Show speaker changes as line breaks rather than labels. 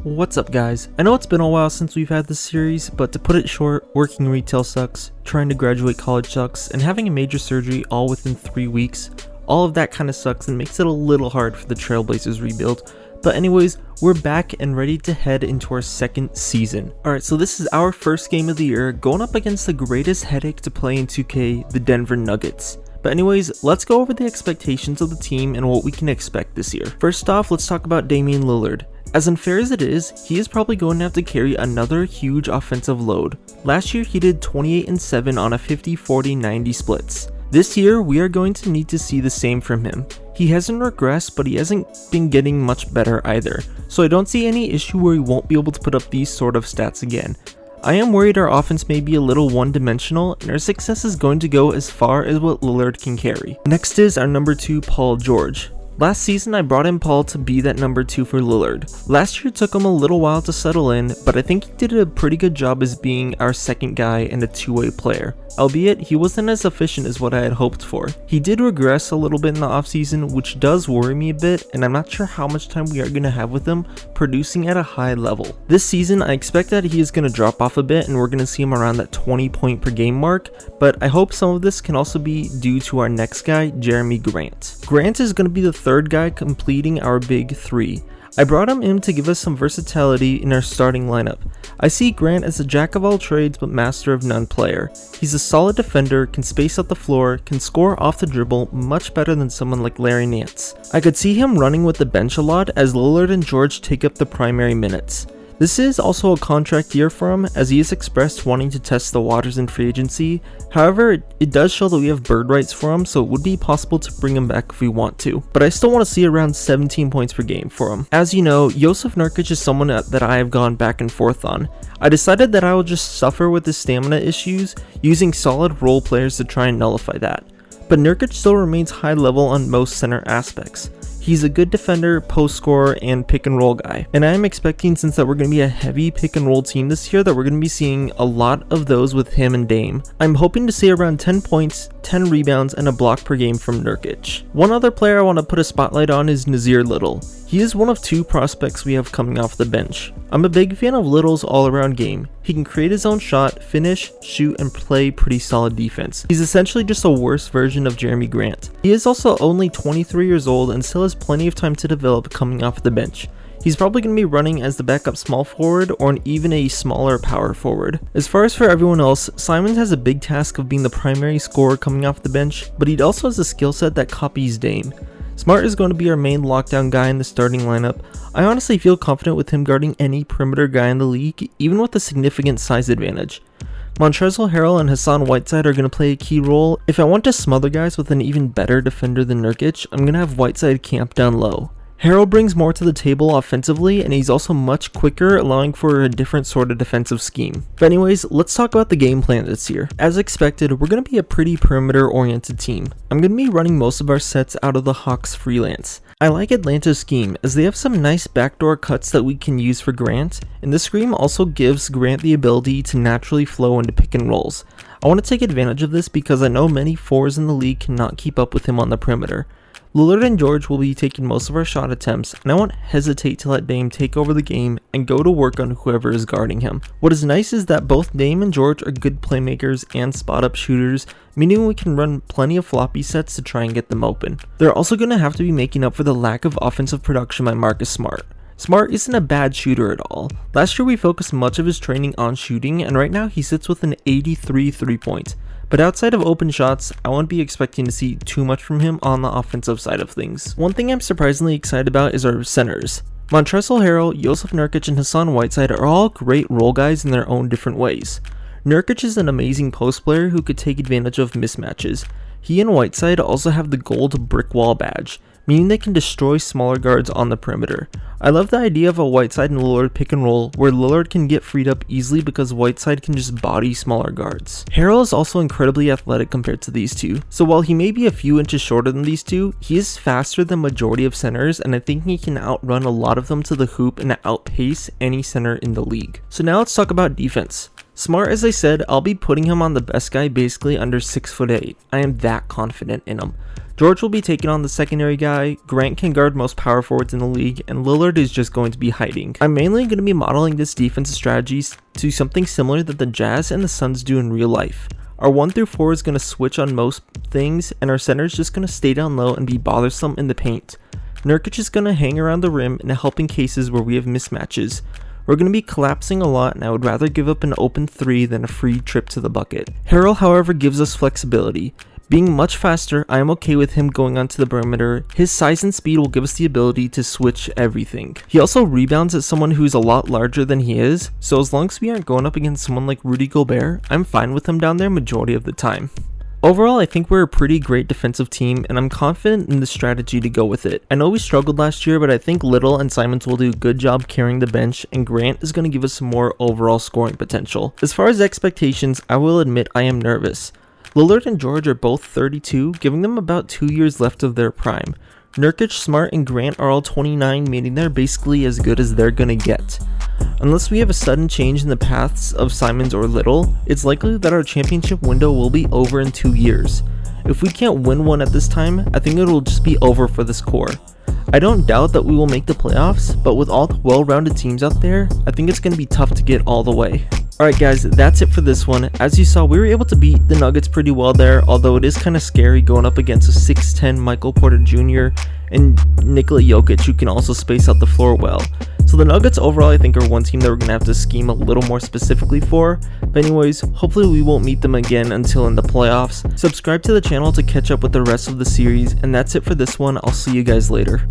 What's up guys? I know it's been a while since we've had this series, but to put it short, working retail sucks, trying to graduate college sucks, and having a major surgery all within 3 weeks, all of that kind of sucks and makes it a little hard for the Trailblazers rebuild. But anyways, we're back and ready to head into our second season. Alright, so this is our first game of the year, going up against the greatest headache to play in 2K, the Denver Nuggets. But anyways, let's go over the expectations of the team and what we can expect this year. First off, let's talk about Damian Lillard. As unfair as it is, he is probably going to have to carry another huge offensive load. Last year he did 28-7 on a 50-40-90 splits. This year we are going to need to see the same from him. He hasn't regressed, but he hasn't been getting much better either, so I don't see any issue where he won't be able to put up these sort of stats again. I am worried our offense may be a little one-dimensional and our success is going to go as far as what Lillard can carry. Next is our number 2 Paul George. Last season I brought in Paul to be that number 2 for Lillard. Last year it took him a little while to settle in, but I think he did a pretty good job as being our second guy and a two-way player. Albeit, he wasn't as efficient as what I had hoped for. He did regress a little bit in the offseason, which does worry me a bit, and I'm not sure how much time we are going to have with him producing at a high level. This season, I expect that he is going to drop off a bit and we're going to see him around that 20 point per game mark, but I hope some of this can also be due to our next guy, Jeremy Grant. Grant is going to be the third guy completing our big three. I brought him in to give us some versatility in our starting lineup. I see Grant as a jack of all trades but master of none player. He's a solid defender, can space out the floor, can score off the dribble much better than someone like Larry Nance. I could see him running with the bench a lot as Lillard and George take up the primary minutes. This is also a contract year for him, as he has expressed wanting to test the waters in free agency. However, it does show that we have bird rights for him, so it would be possible to bring him back if we want to. But I still want to see around 17 points per game for him. As you know, Jusuf Nurkic is someone that I have gone back and forth on. I decided that I will just suffer with his stamina issues, using solid role players to try and nullify that. But Nurkic still remains high level on most center aspects. He's a good defender, post scorer, and pick and roll guy. And I am expecting, since that we're going to be a heavy pick and roll team this year, that we're going to be seeing a lot of those with him and Dame. I'm hoping to see around 10 points, 10 rebounds, and a block per game from Nurkic. One other player I want to put a spotlight on is Nazir Little. He is one of 2 prospects we have coming off the bench. I'm a big fan of Little's all-around game. He can create his own shot, finish, shoot, and play pretty solid defense. He's essentially just a worse version of Jeremy Grant. He is also only 23 years old and still has plenty of time to develop coming off the bench. He's probably going to be running as the backup small forward or even a smaller power forward. As far as for everyone else, Simons has a big task of being the primary scorer coming off the bench, but he also has a skill set that copies Dame. Smart is going to be our main lockdown guy in the starting lineup. I honestly feel confident with him guarding any perimeter guy in the league, even with a significant size advantage. Montrezl Harrell and Hassan Whiteside are going to play a key role. If I want to smother guys with an even better defender than Nurkic, I'm going to have Whiteside camp down low. Harrell brings more to the table offensively, and he's also much quicker, allowing for a different sort of defensive scheme. But anyways, let's talk about the game plan this year. As expected, we're going to be a pretty perimeter-oriented team. I'm going to be running most of our sets out of the Hawks freelance. I like Atlanta's scheme, as they have some nice backdoor cuts that we can use for Grant, and this scheme also gives Grant the ability to naturally flow into pick and rolls. I want to take advantage of this because I know many 4s in the league cannot keep up with him on the perimeter. Lillard and George will be taking most of our shot attempts, and I won't hesitate to let Dame take over the game and go to work on whoever is guarding him. What is nice is that both Dame and George are good playmakers and spot-up shooters, meaning we can run plenty of floppy sets to try and get them open. They're also going to have to be making up for the lack of offensive production by Marcus Smart. Smart isn't a bad shooter at all. Last year we focused much of his training on shooting, and right now he sits with an 83 3-point. But outside of open shots, I won't be expecting to see too much from him on the offensive side of things. One thing I'm surprisingly excited about is our centers. Montrezl Harrell, Jusuf Nurkic, and Hassan Whiteside are all great role guys in their own different ways. Nurkic is an amazing post player who could take advantage of mismatches. He and Whiteside also have the gold brick wall badge, meaning they can destroy smaller guards on the perimeter. I love the idea of a Whiteside and Lillard pick and roll where Lillard can get freed up easily because Whiteside can just body smaller guards. Harrell is also incredibly athletic compared to these two, so while he may be a few inches shorter than these two, he is faster than majority of centers, and I think he can outrun a lot of them to the hoop and outpace any center in the league. So now let's talk about defense. Smart, as I said, I'll be putting him on the best guy basically under 6'8". I am that confident in him. George will be taking on the secondary guy, Grant can guard most power forwards in the league, and Lillard is just going to be hiding. I'm mainly going to be modeling this defensive strategies to something similar that the Jazz and the Suns do in real life. Our 1 through 4 is going to switch on most things, and our center is just going to stay down low and be bothersome in the paint. Nurkic is going to hang around the rim and help in cases where we have mismatches. We're going to be collapsing a lot, and I would rather give up an open 3 than a free trip to the bucket. Harrell, however, gives us flexibility. Being much faster, I am okay with him going onto the perimeter. His size and speed will give us the ability to switch everything. He also rebounds as someone who's a lot larger than he is, so as long as we aren't going up against someone like Rudy Gobert, I'm fine with him down there majority of the time. Overall, I think we're a pretty great defensive team, and I'm confident in the strategy to go with it. I know we struggled last year, but I think Little and Simons will do a good job carrying the bench, and Grant is going to give us some more overall scoring potential. As far as expectations, I will admit I am nervous. Lillard and George are both 32, giving them about 2 years left of their prime. Nurkic, Smart, and Grant are all 29, meaning they're basically as good as they're gonna get. Unless we have a sudden change in the paths of Simons or Little, it's likely that our championship window will be over in 2 years. If we can't win one at this time, I think it will just be over for this core. I don't doubt that we will make the playoffs, but with all the well-rounded teams out there, I think it's going to be tough to get all the way. Alright guys, that's it for this one. As you saw, we were able to beat the Nuggets pretty well there, although it is kind of scary going up against a 6'10 Michael Porter Jr. and Nikola Jokic, who can also space out the floor well. So the Nuggets overall I think are one team that we're going to have to scheme a little more specifically for. But anyways, hopefully we won't meet them again until in the playoffs. Subscribe to the channel to catch up with the rest of the series, and that's it for this one. I'll see you guys later.